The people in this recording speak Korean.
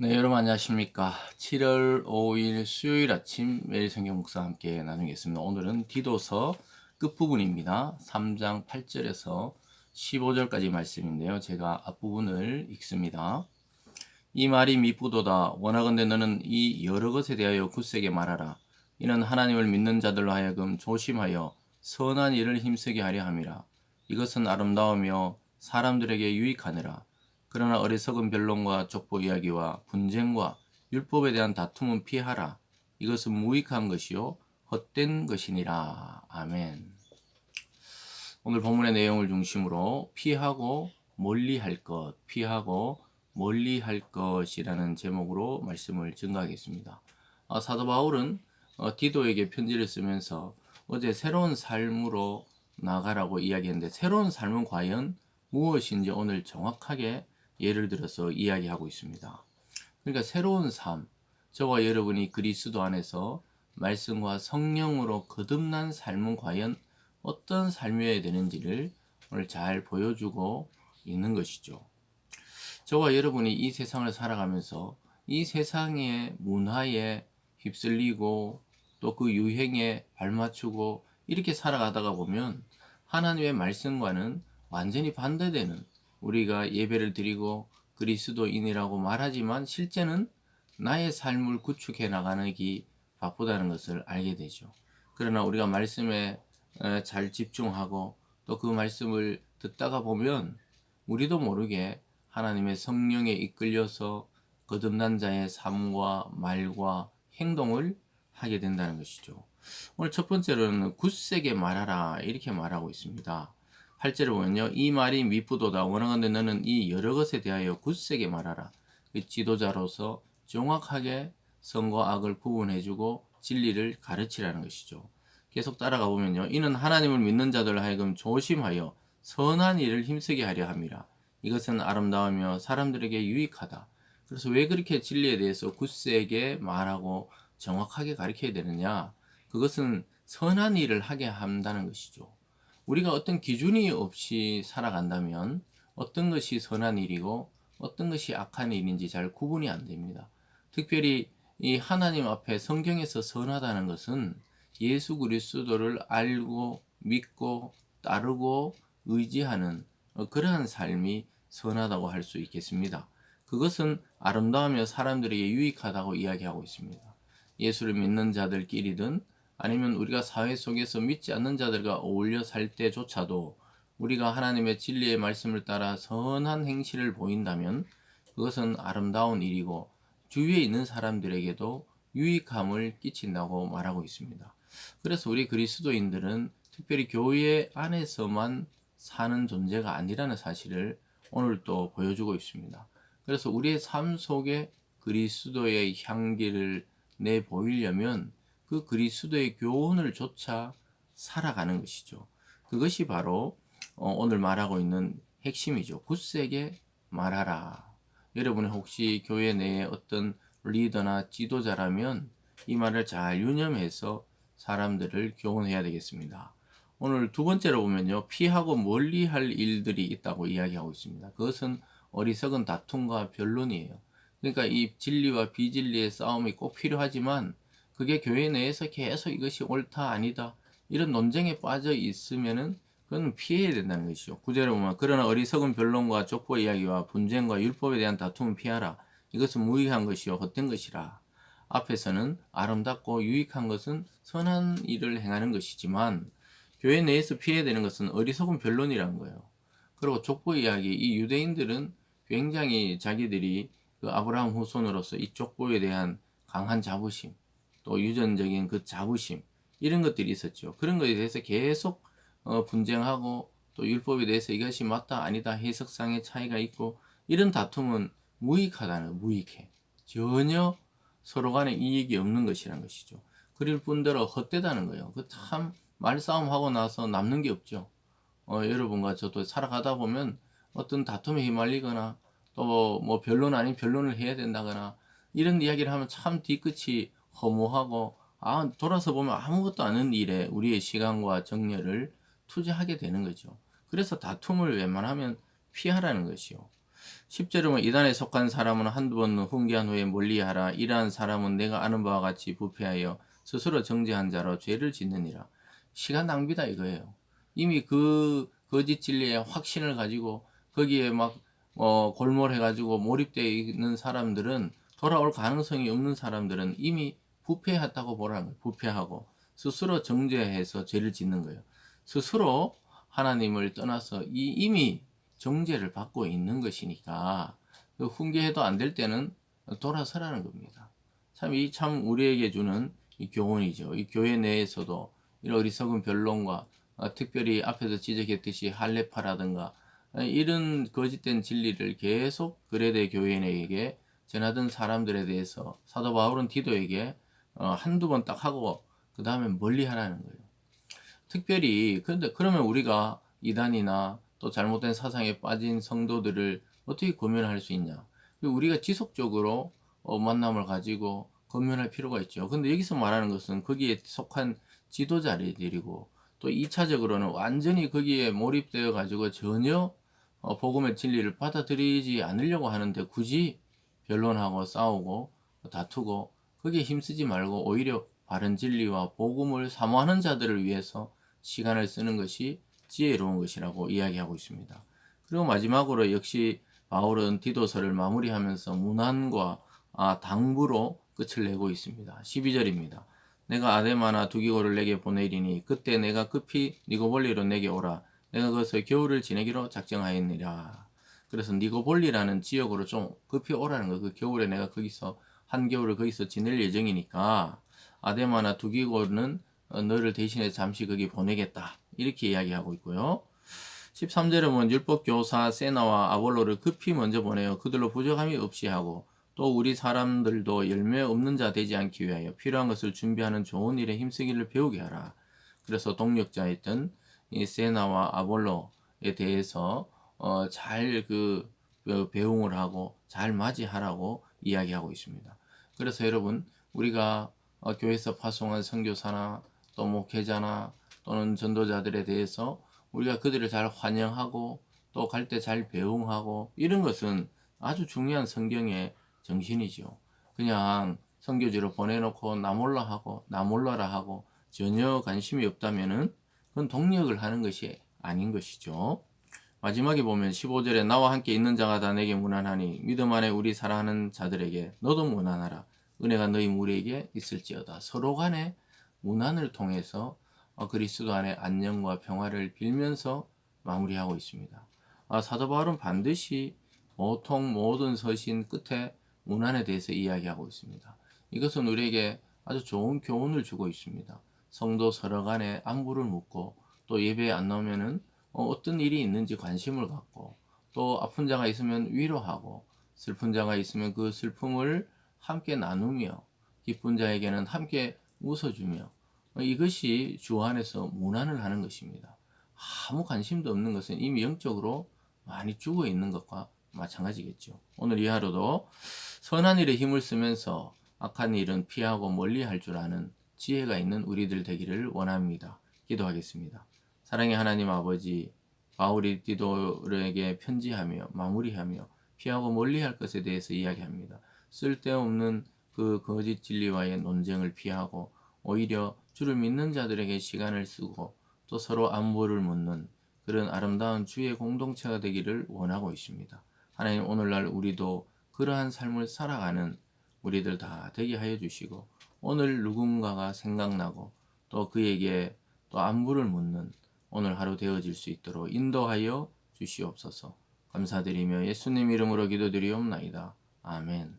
네, 여러분 안녕하십니까. 7월 5일 수요일 아침 매일 성경 묵상 함께 나누겠습니다. 오늘은 디도서 끝부분입니다. 3장 8절에서 15절까지 말씀인데요. 제가 앞부분을 읽습니다. 이 말이 미쁘도다. 원하건대 너는 이 여러 것에 대하여 굳세게 말하라. 이는 하나님을 믿는 자들로 하여금 조심하여 선한 일을 힘쓰게 하려 함이라. 이것은 아름다우며 사람들에게 유익하니라. 그러나 어리석은 변론과 족보 이야기와 분쟁과 율법에 대한 다툼은 피하라. 이것은 무익한 것이요 헛된 것이니라. 아멘. 오늘 본문의 내용을 중심으로 피하고 멀리할 것, 피하고 멀리할 것이라는 제목으로 말씀을 증가하겠습니다. 사도 바울은 디도에게 편지를 쓰면서 어제 새로운 삶으로 나가라고 이야기했는데 새로운 삶은 과연 무엇인지 오늘 정확하게 예를 들어서 이야기하고 있습니다. 그러니까 새로운 삶, 저와 여러분이 그리스도 안에서 말씀과 성령으로 거듭난 삶은 과연 어떤 삶이어야 되는지를 오늘 잘 보여주고 있는 것이죠. 저와 여러분이 이 세상을 살아가면서 이 세상의 문화에 휩쓸리고 또 그 유행에 발맞추고 이렇게 살아가다가 보면 하나님의 말씀과는 완전히 반대되는, 우리가 예배를 드리고 그리스도인이라고 말하지만 실제는 나의 삶을 구축해 나가기 바쁘다는 것을 알게 되죠. 그러나 우리가 말씀에 잘 집중하고 또 그 말씀을 듣다가 보면 우리도 모르게 하나님의 성령에 이끌려서 거듭난 자의 삶과 말과 행동을 하게 된다는 것이죠. 오늘 첫 번째로는 굳세게 말하라 이렇게 말하고 있습니다. 8절을 보면요. 이 말이 미쁘도다. 원하건대 너는 이 여러 것에 대하여 굳세게 말하라. 그 지도자로서 정확하게 선과 악을 구분해주고 진리를 가르치라는 것이죠. 계속 따라가 보면요. 이는 하나님을 믿는 자들 하여금 조심하여 선한 일을 힘쓰게 하려 함이라. 이것은 아름다우며 사람들에게 유익하다. 그래서 왜 그렇게 진리에 대해서 굳세게 말하고 정확하게 가르쳐야 되느냐? 그것은 선한 일을 하게 한다는 것이죠. 우리가 어떤 기준이 없이 살아간다면 어떤 것이 선한 일이고 어떤 것이 악한 일인지 잘 구분이 안 됩니다. 특별히 이 하나님 앞에 성경에서 선하다는 것은 예수 그리스도를 알고 믿고 따르고 의지하는 그러한 삶이 선하다고 할 수 있겠습니다. 그것은 아름다우며 사람들에게 유익하다고 이야기하고 있습니다. 예수를 믿는 자들끼리든 아니면 우리가 사회 속에서 믿지 않는 자들과 어울려 살 때조차도 우리가 하나님의 진리의 말씀을 따라 선한 행실을 보인다면 그것은 아름다운 일이고 주위에 있는 사람들에게도 유익함을 끼친다고 말하고 있습니다. 그래서 우리 그리스도인들은 특별히 교회 안에서만 사는 존재가 아니라는 사실을 오늘 또 보여주고 있습니다. 그래서 우리의 삶 속에 그리스도의 향기를 내보이려면 그 그리스도의 교훈을 조차 살아가는 것이죠. 그것이 바로 오늘 말하고 있는 핵심이죠. 굳세게 말하라. 여러분이 혹시 교회 내에 어떤 리더나 지도자라면 이 말을 잘 유념해서 사람들을 교훈해야 되겠습니다. 오늘 두 번째로 보면요. 피하고 멀리 할 일들이 있다고 이야기하고 있습니다. 그것은 어리석은 다툼과 변론이에요. 그러니까 이 진리와 비진리의 싸움이 꼭 필요하지만 그게 교회 내에서 계속 이것이 옳다 아니다 이런 논쟁에 빠져 있으면은 그건 피해야 된다는 것이죠. 구절에 보면 그러나 어리석은 변론과 족보 이야기와 분쟁과 율법에 대한 다툼은 피하라. 이것은 무익한 것이요 헛된 것이라. 앞에서는 아름답고 유익한 것은 선한 일을 행하는 것이지만 교회 내에서 피해야 되는 것은 어리석은 변론이라는 거예요. 그리고 족보 이야기, 이 유대인들은 굉장히 자기들이 그 아브라함 후손으로서 이 족보에 대한 강한 자부심, 또 유전적인 그 자부심, 이런 것들이 있었죠. 그런 것에 대해서 계속 분쟁하고 또 율법에 대해서 이것이 맞다 아니다 해석상의 차이가 있고 이런 다툼은 무익하다는, 무익해. 전혀 서로 간에 이익이 없는 것이라는 것이죠. 그럴 뿐더러 헛되다는 거예요. 그 참 말싸움 하고 나서 남는 게 없죠. 여러분과 저도 살아가다 보면 어떤 다툼에 휘말리거나 또 뭐 변론 아닌 변론을 해야 된다거나 이런 이야기를 하면 참 뒤끝이 허무하고 돌아서 보면 아무것도 아닌 일에 우리의 시간과 정열을 투자하게 되는 거죠. 그래서 다툼을 웬만하면 피하라는 것이요. 10절은 이단에 속한 사람은 한두 번 훈계한 후에 멀리하라. 이러한 사람은 내가 아는 바와 같이 부패하여 스스로 정죄한 자로 죄를 짓느니라. 시간 낭비다 이거예요. 이미 그 거짓 진리에 확신을 가지고 거기에 막 골몰해가지고 몰입되어 있는 사람들은, 돌아올 가능성이 없는 사람들은 이미 부패했다고 보라는 거예요. 부패하고 스스로 정죄해서 죄를 짓는 거예요. 스스로 하나님을 떠나서 이미 정죄를 받고 있는 것이니까 그 훈계해도 안 될 때는 돌아서라는 겁니다. 참 우리에게 주는 이 교훈이죠. 이 교회 내에서도 이런 어리석은 변론과 특별히 앞에서 지적했듯이 할례파라든가 이런 거짓된 진리를 계속 그레데 교인에게 전하던 사람들에 대해서 사도 바울은 디도에게 한두 번 딱 하고 그 다음에 멀리 하라는 거예요. 특별히 그런데 그러면 우리가 이단이나 또 잘못된 사상에 빠진 성도들을 어떻게 권면할 수 있냐? 우리가 지속적으로 만남을 가지고 권면할 필요가 있죠. 근데 여기서 말하는 것은 거기에 속한 지도자들이고, 또 2차적으로는 완전히 거기에 몰입되어 가지고 전혀 복음의 진리를 받아들이지 않으려고 하는데 굳이 변론하고 싸우고 다투고 거기에 힘쓰지 말고 오히려 바른 진리와 복음을 사모하는 자들을 위해서 시간을 쓰는 것이 지혜로운 것이라고 이야기하고 있습니다. 그리고 마지막으로 역시 바울은 디도서를 마무리하면서 문안과 당부로 끝을 내고 있습니다. 12절입니다. 내가 아데마나 두기고를 내게 보내리니 그때 내가 급히 니고볼리로 내게 오라. 내가 거기서 겨울을 지내기로 작정하였느니라. 그래서 니고볼리라는 지역으로 좀 급히 오라는 거. 그 겨울에 내가 거기서 한겨울을 거기서 지낼 예정이니까 아데마나 두기고는 너를 대신해 잠시 거기 보내겠다. 이렇게 이야기하고 있고요. 13절에 보면 율법 교사 세나와 아볼로를 급히 먼저 보내어 그들로 부족함이 없이 하고, 또 우리 사람들도 열매 없는 자 되지 않기 위하여 필요한 것을 준비하는 좋은 일에 힘쓰기를 배우게 하라. 그래서 동력자였던 이 세나와 아볼로에 대해서 잘 배웅을 하고 잘 맞이하라고 이야기하고 있습니다. 그래서 여러분, 우리가 교회에서 파송한 선교사나 또 목회자나 또는 전도자들에 대해서 우리가 그들을 잘 환영하고 또 갈 때 잘 배웅하고 이런 것은 아주 중요한 성경의 정신이죠. 그냥 선교지로 보내놓고 나 몰라 하고 나 몰라라 하고 전혀 관심이 없다면은 그건 동력을 하는 것이 아닌 것이죠. 마지막에 보면 15절에 나와 함께 있는 자가 다 내게 문안하니 믿음 안에 우리 사랑하는 자들에게 너도 문안하라. 은혜가 너희 무리에게 있을지어다. 서로 간에 문안을 통해서 그리스도 안에 안녕과 평화를 빌면서 마무리하고 있습니다. 사도 바울은 반드시 보통 모든 서신 끝에 문안에 대해서 이야기하고 있습니다. 이것은 우리에게 아주 좋은 교훈을 주고 있습니다. 성도 서로 간에 안부를 묻고 또 예배에 안 나오면은 어떤 일이 있는지 관심을 갖고, 또 아픈 자가 있으면 위로하고 슬픈 자가 있으면 그 슬픔을 함께 나누며 기쁜 자에게는 함께 웃어주며, 이것이 주 안에서 문안을 하는 것입니다. 아무 관심도 없는 것은 이미 영적으로 많이 죽어 있는 것과 마찬가지겠죠. 오늘 이 하루도 선한 일에 힘을 쓰면서 악한 일은 피하고 멀리 할 줄 아는 지혜가 있는 우리들 되기를 원합니다. 기도하겠습니다. 사랑의 하나님 아버지, 바울이 디도에게 편지하며 마무리하며 피하고 멀리 할 것에 대해서 이야기합니다. 쓸데없는 그 거짓 진리와의 논쟁을 피하고 오히려 주를 믿는 자들에게 시간을 쓰고 또 서로 안부를 묻는 그런 아름다운 주의 공동체가 되기를 원하고 있습니다. 하나님, 오늘날 우리도 그러한 삶을 살아가는 우리들 다 되게 하여 주시고, 오늘 누군가가 생각나고 또 그에게 또 안부를 묻는 오늘 하루 되어질 수 있도록 인도하여 주시옵소서. 감사드리며 예수님 이름으로 기도드리옵나이다. 아멘.